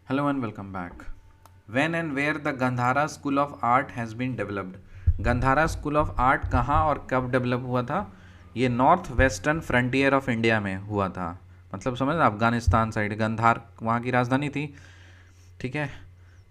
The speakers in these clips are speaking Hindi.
Hello and welcome back. When and where the Gandhara School of Art has been developed? Gandhara school of art कहाँ और कब डेवलप हुआ था? ये north western frontier of India में हुआ था। मतलब समझ, अफगानिस्तान साइड गंधार वहाँ की राजधानी थी। ठीक है,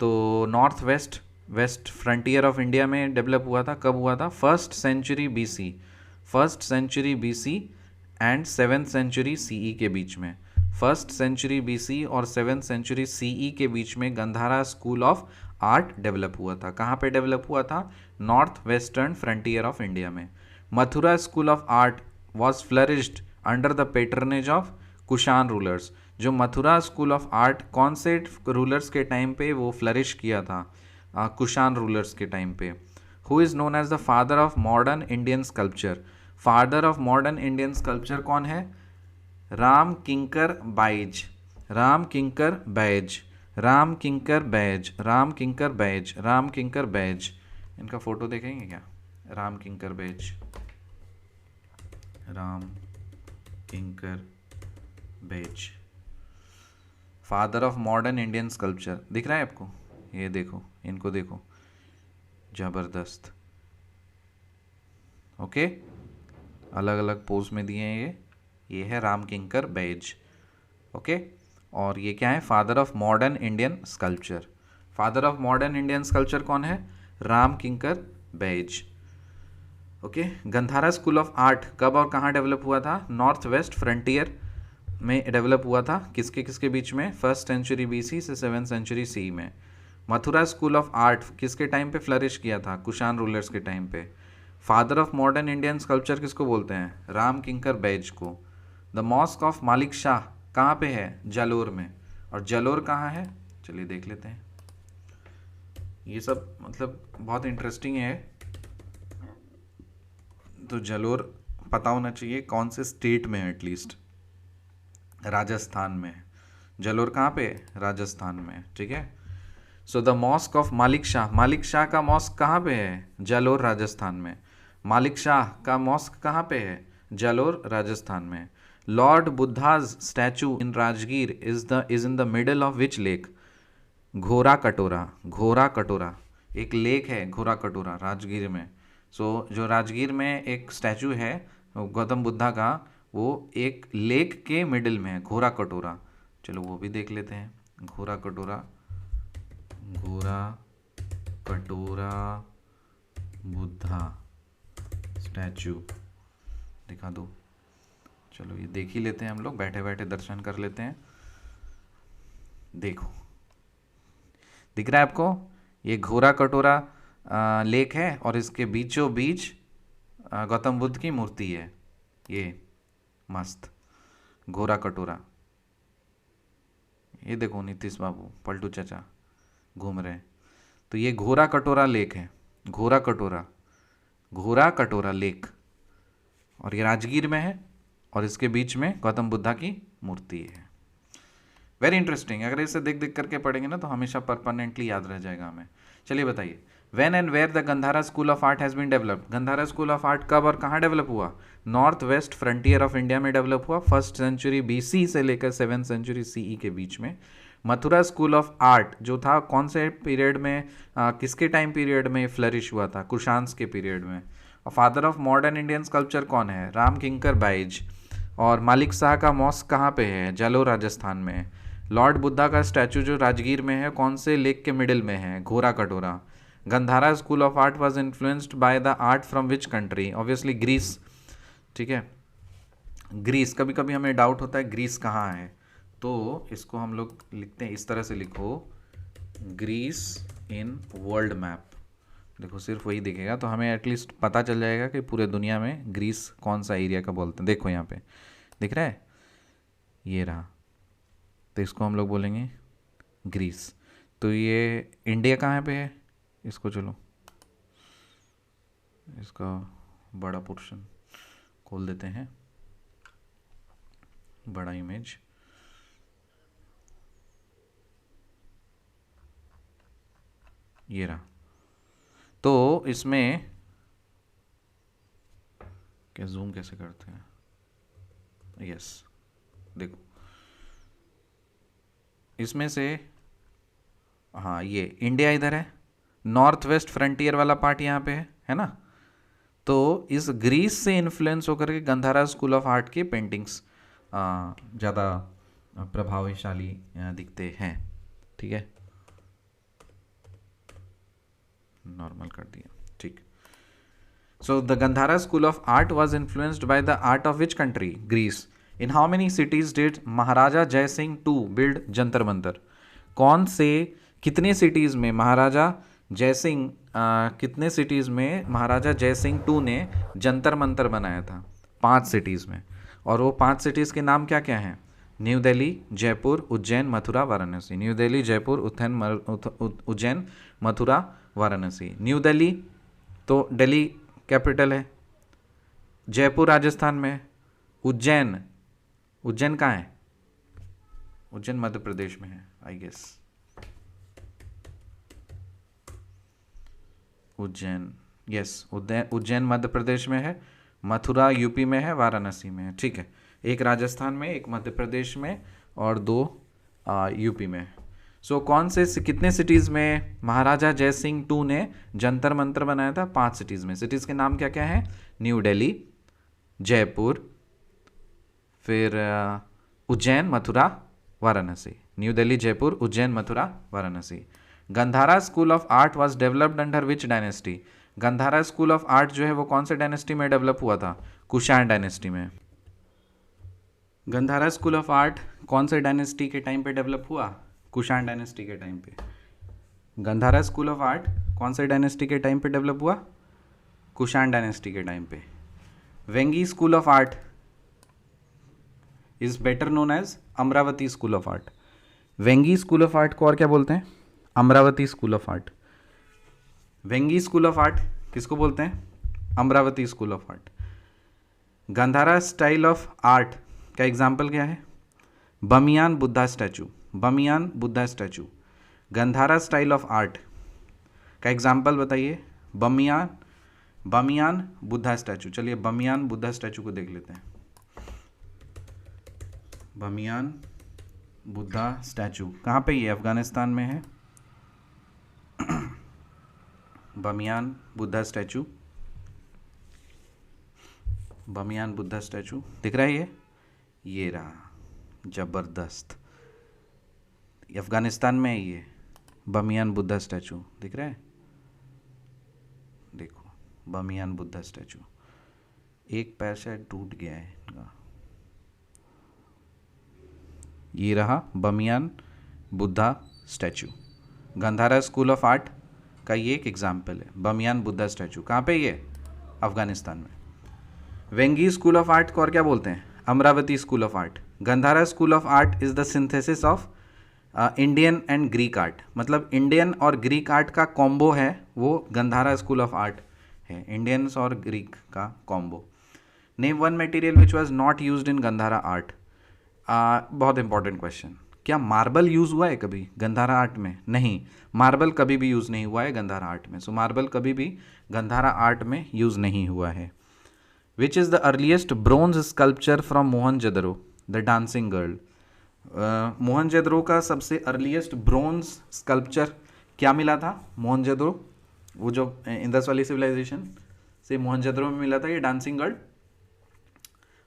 तो north west west frontier of India में डेवलप हुआ था। कब हुआ था? First century BC, first century BC and seventh century CE के बीच में। फर्स्ट सेंचुरी बीसी और सेवेंथ सेंचुरी सीई के बीच में Gandhara school of art develop हुआ था। कहाँ पे डेवलप हुआ था? North western frontier of India में। Mathura school of art was flourished under the patronage of Kushan rulers. जो मथुरा स्कूल ऑफ आर्ट कौन से रूलर्स के टाइम पे वो फ्लरिश किया था? कुशान रूलर्स के टाइम पे। Who is known as the father of modern Indian sculpture? Father of modern Indian sculpture कौन है? राम किंकर बाइज, राम किंकर बैज, राम किंकर बैज, राम किंकर बैज, राम किंकर बैज। इनका फोटो देखेंगे क्या? Ram Kinkar Baij, Ram Kinkar Baij, father of modern Indian sculpture. दिख रहा है आपको? ये देखो, इनको देखो, जबरदस्त। ओके, अलग अलग पोज में दिए हैं ये है राम किंकर बैज। ओके, और ये क्या है? Father of modern Indian sculpture. Father of modern Indian sculpture कौन है? Ram Kinkar Baij. Okay, Gandhara school of art कब और कहाँ डेवलप हुआ था? नॉर्थ वेस्ट फ्रंटियर में डेवलप हुआ था। किसके किसके बीच में? फर्स्ट सेंचुरी बीसी से सेवन सेंचुरी सी में। मथुरा स्कूल ऑफ आर्ट किसके टाइम पे फ्लरिश किया था? कुशान रूलर्स के टाइम पे। Father of modern Indian sculpture किसको बोलते हैं? राम किंकर बैज को। द मॉस्क ऑफ मालिक शाह कहाँ पे है? जालोर में। और जालोर कहाँ है? चलिए देख लेते हैं। ये सब मतलब बहुत इंटरेस्टिंग है। तो जालोर पता होना चाहिए कौन से स्टेट में है, एटलीस्ट राजस्थान में है। जालोर कहाँ पे है? राजस्थान में है। ठीक है, सो द मॉस्क ऑफ मालिक शाह, मालिक शाह का मॉस्क कहाँ पे है? जालोर राजस्थान में। मालिक शाह का मॉस्क कहाँ पे है? जालोर राजस्थान में। Lord Buddha's statue in Rajgir is in the middle of which lake? घोरा कटोरा, घोरा कटोरा एक लेक है, घोरा कटोरा राजगीर में। सो जो राजगीर में एक स्टैचू है गौतम बुद्धा का, वो एक लेक के मिडिल में है, घोरा कटोरा। चलो वो भी देख लेते हैं। घोरा कटोरा, घोरा कटोरा बुद्धा स्टैचू दिखा दो। चलो ये देख ही लेते हैं, हम लोग बैठे बैठे दर्शन कर लेते हैं। देखो, दिख रहा है आपको? ये घोरा कटोरा लेक है और इसके बीचों बीच गौतम बुद्ध की मूर्ति है। ये मस्त घोरा कटोरा। ये देखो नीतीश बाबू, पलटू चाचा घूम रहे हैं। तो ये घोरा कटोरा लेक है, घोरा कटोरा, घोरा कटोरा लेक। और ये राजगीर में है और इसके बीच में गौतम बुद्धा की मूर्ति है। Very interesting. अगर इसे देख देख करके पढ़ेंगे ना तो हमेशा परमानेंटली याद रह जाएगा हमें। चलिए बताइए, when and where the Gandhara school of art has been developed? Gandhara school of art कब और कहाँ डेवलप हुआ? North west frontier of India में डेवलप हुआ, फर्स्ट सेंचुरी बीसी से लेकर सेवन सेंचुरी सीई के बीच में। मथुरा स्कूल ऑफ आर्ट जो था कौन से पीरियड में, किसके टाइम पीरियड में फ्लरिश हुआ था? कुशांस के पीरियड में। और father of modern Indian sculpture कौन है? राम किंकर बाइज। और मालिक शाह का मॉस्क कहाँ पे है? जालोर राजस्थान में। लॉर्ड बुद्धा का स्टैचू जो राजगीर में है कौन से लेक के मिडिल में है? घोरा कटोरा। Gandhara school of art was influenced by the art from which country? Obviously Greece. ठीक है, ग्रीस। कभी कभी हमें डाउट होता है ग्रीस कहाँ है, तो इसको हम लोग लिखते हैं इस तरह से, लिखो ग्रीस इन वर्ल्ड मैप। देखो सिर्फ वही दिखेगा तो हमें एटलीस्ट पता चल जाएगा कि पूरे दुनिया में ग्रीस कौन सा एरिया का बोलते हैं। देखो यहाँ पे दिख रहा है, ये रहा। तो इसको हम लोग बोलेंगे ग्रीस। तो ये इंडिया कहाँ पे है? इसको चलो इसका बड़ा पोर्शन खोल देते हैं, बड़ा इमेज। ये रहा। तो इसमें क्या जूम कैसे करते हैं? यस, देखो इसमें से हाँ, ये इंडिया इधर है, नॉर्थ वेस्ट फ्रंटियर वाला पार्ट यहाँ पे है ना। तो इस ग्रीस से इन्फ्लुएंस होकर के गंधारा स्कूल ऑफ आर्ट के पेंटिंग्स ज़्यादा प्रभावशाली दिखते हैं। ठीक है, नॉर्मल कर दिया, ठीक। So the Gandhara school of art was influenced by the art of which country? Greece. In how many cities did Maharaja Jai Singh to build Jantar Mantar? कौन से कितने सिटीज़ में महाराजा जय सिंह कितने सिटीज़ में महाराजा जय सिंह टू ने जंतर मंतर बनाया था? 5 सिटीज़ में। और वो 5 सिटीज़ के नाम क्या क्या हैं? New Delhi, Jaipur, Ujjain, Mathura, Varanasi. New Delhi, Jaipur, Ujjain, Mathura, Varanasi. New Delhi तो दिल्ली कैपिटल है, जयपुर राजस्थान में, उज्जैन, उज्जैन कहाँ है? उज्जैन मध्य प्रदेश में है I guess. Ujjain, yes, Ujjain Madhya Pradesh में है, मथुरा यूपी में है, वाराणसी में है। ठीक है, एक राजस्थान में, एक मध्य प्रदेश में और 2 यूपी में। सो कौन से कितने सिटीज़ में महाराजा जय सिंह टू ने जंतर मंतर बनाया था? 5 सिटीज़ में। सिटीज़ के नाम क्या क्या हैं? न्यू दिल्ली, जयपुर, फिर Ujjain, Mathura, Varanasi. New Delhi, Jaipur, Ujjain, Mathura, Varanasi. Gandhara school of art was developed under which dynasty? Gandhara school of art जो है वो कौन से डायनेस्टी में डेवलप हुआ था? कुषाण डायनेस्टी में। गंधारा स्कूल ऑफ आर्ट कौन से डायनेस्टी के टाइम पे डेवलप हुआ? कुषाण डायनेस्टी के टाइम पे। गंधारा स्कूल ऑफ आर्ट कौन से डायनेस्टी के टाइम पे डेवलप हुआ? कुषाण डायनेस्टी के टाइम पे। Vengi school of art is better known as Amaravati school of art. Vengi school of art को और क्या बोलते हैं? Amaravati school of art. Vengi school of art किसको बोलते हैं? Amaravati school of art. Gandhara style of art का एग्जाम्पल क्या है? Bamiyan Buddha statue. Bamiyan Buddha statue. Gandhara style of art का एग्जाम्पल बताइए। बमियान बुद्धा स्टैचू। चलिए बमियान बुद्धा स्टैचू को देख लेते हैं। बमियान बुद्धा स्टैचू कहाँ पे? ये अफगानिस्तान में है। बमियान बुद्धा स्टैचू, बमियान बुद्धा स्टैचू दिख रहा है? ये रहा, जबरदस्त। अफगानिस्तान में है ये बमियान बुद्धा स्टैचू, दिख रहा है? देखो बमियान बुद्धा स्टैचू। एक पैर शायद टूट गया है इनका। ये रहा Bamiyan Buddha statue. Gandhara school of art का ये एक एग्जाम्पल है, बमियान बुद्धा स्टैचू। कहाँ पे? ये अफगानिस्तान में। वेंगी स्कूल ऑफ आर्ट को और क्या बोलते हैं? Amaravati school of art. Gandhara school of art is the synthesis of Indian and Greek art. मतलब इंडियन और ग्रीक आर्ट का कॉम्बो है वो गंधारा स्कूल ऑफ आर्ट है, इंडियंस और ग्रीक का combo. Name one material which was not used in Gandhara art. बहुत इंपॉर्टेंट क्वेश्चन। क्या मार्बल यूज़ हुआ है कभी गंधारा आर्ट में? नहीं, मार्बल कभी भी यूज़ नहीं हुआ है गंधारा आर्ट में। सो मार्बल कभी भी गंधारा आर्ट में यूज़ नहीं हुआ है। Which is the earliest bronze sculpture from Mohenjodaro? The dancing girl. Mohenjodaro का सबसे अर्लीस्ट ब्रोंज स्कल्पचर क्या मिला था? मोहनजोदड़ो, वो जो इंदस वैली सिविलाइजेशन से मोहनजोदड़ो में मिला था ये डांसिंग गर्ल।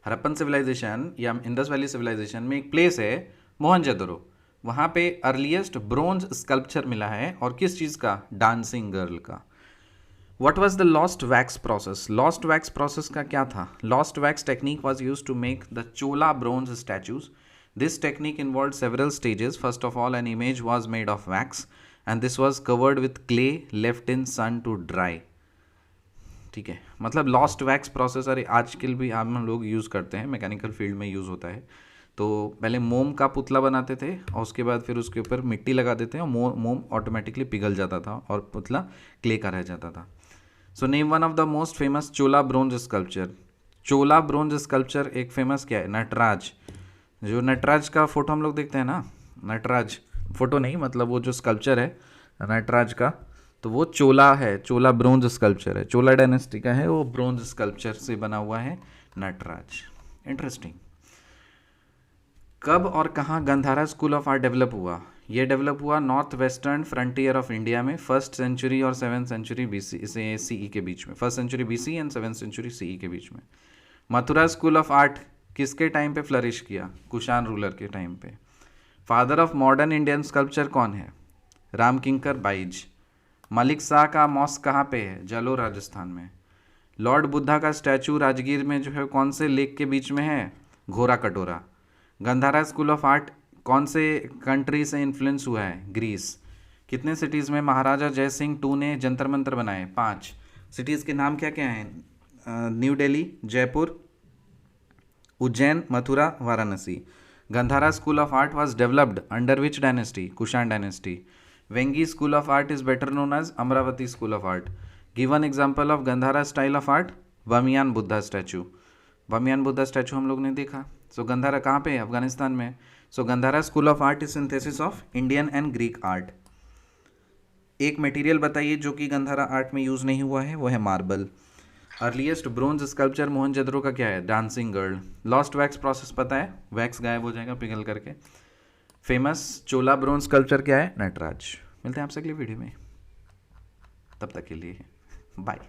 हड़प्पन सिविलाइजेशन या इंदस वैली सिविलाइजेशन में एक प्लेस है मोहनजोदड़ो, वहाँ पे अर्लीस्ट ब्रोंज स्कल्पचर मिला है। और किस चीज़ का? डांसिंग गर्ल का। What was the lost wax process? Lost wax process का क्या था? Lost wax technique was used to make the Chola bronze statues. This technique involved several stages. First of all, an image was made of wax and this was covered with clay left in sun to dry. ठीक है, मतलब लॉस्ट वैक्स प्रोसेस अरे आजकल भी हम लोग यूज़ करते हैं, मैकेनिकल फील्ड में यूज़ होता है। तो पहले मोम का पुतला बनाते थे और उसके बाद फिर उसके ऊपर मिट्टी लगा देते हैं और मोम ऑटोमेटिकली पिघल जाता था और पुतला क्ले का रह जाता था। So name one of the most famous Chola bronze sculpture. Chola bronze sculpture एक फेमस क्या है? नटराज। जो नटराज का फोटो हम लोग देखते हैं ना, नटराज फोटो नहीं, मतलब वो जो स्कल्पचर है नटराज का, तो वो चोला है, चोला ब्रोंज स्कल्पचर है, चोला डायनेस्टी का है वो, ब्रोंज स्कल्पचर से बना हुआ है नटराज। इंटरेस्टिंग। कब और कहाँ Gandhara school of art develop हुआ? ये डेवलप हुआ north western frontier of India में 1st सेंचुरी और 7th सेंचुरी BC से CE के बीच में, 1st century BC and 7th century CE के बीच में। मथुरा स्कूल ऑफ आर्ट किसके टाइम पे फ्लरिश किया? कुषाण रूलर के टाइम पे। Father of modern Indian sculpture कौन है? रामकिंकर बाइज। मलिक शाह का मॉस्क कहाँ पे है? जालोर राजस्थान में। लॉर्ड बुद्धा का स्टैचू राजगीर में जो है कौन से लेक के बीच में है? घोरा कटोरा। गंधारा स्कूल ऑफ आर्ट कौन से कंट्री से इन्फ्लुएंस हुआ है? ग्रीस। कितने सिटीज़ में महाराजा जय सिंह 2 ने जंतर मंतर बनाए? 5। सिटीज़ के नाम क्या क्या हैं? New Delhi, Jaipur, Ujjain, Mathura, Varanasi. Gandhara school of art was developed under which dynasty? Kushan dynasty. Vengi school of art is better known as Amaravati school of art. Given example of Gandhara style of art? Bamiyan Buddha statue. Bamiyan Buddha statue हम लोग ने देखा। सो गंधारा कहाँ पे है? अफगानिस्तान में। So Gandhara school of art is synthesis of Indian and Greek art. एक मटेरियल बताइए जो कि गंधारा आर्ट में यूज़ नहीं हुआ है, वो है marble. Earliest bronze sculpture Mohenjodaro का क्या है? Dancing girl. Lost wax process पता है? वैक्स गायब हो जाएगा पिघल करके। फेमस चोला ब्रोंज स्कल्पचर क्या है? नटराज। मिलते हैं आपसे अगली वीडियो में, तब तक के लिए बाय।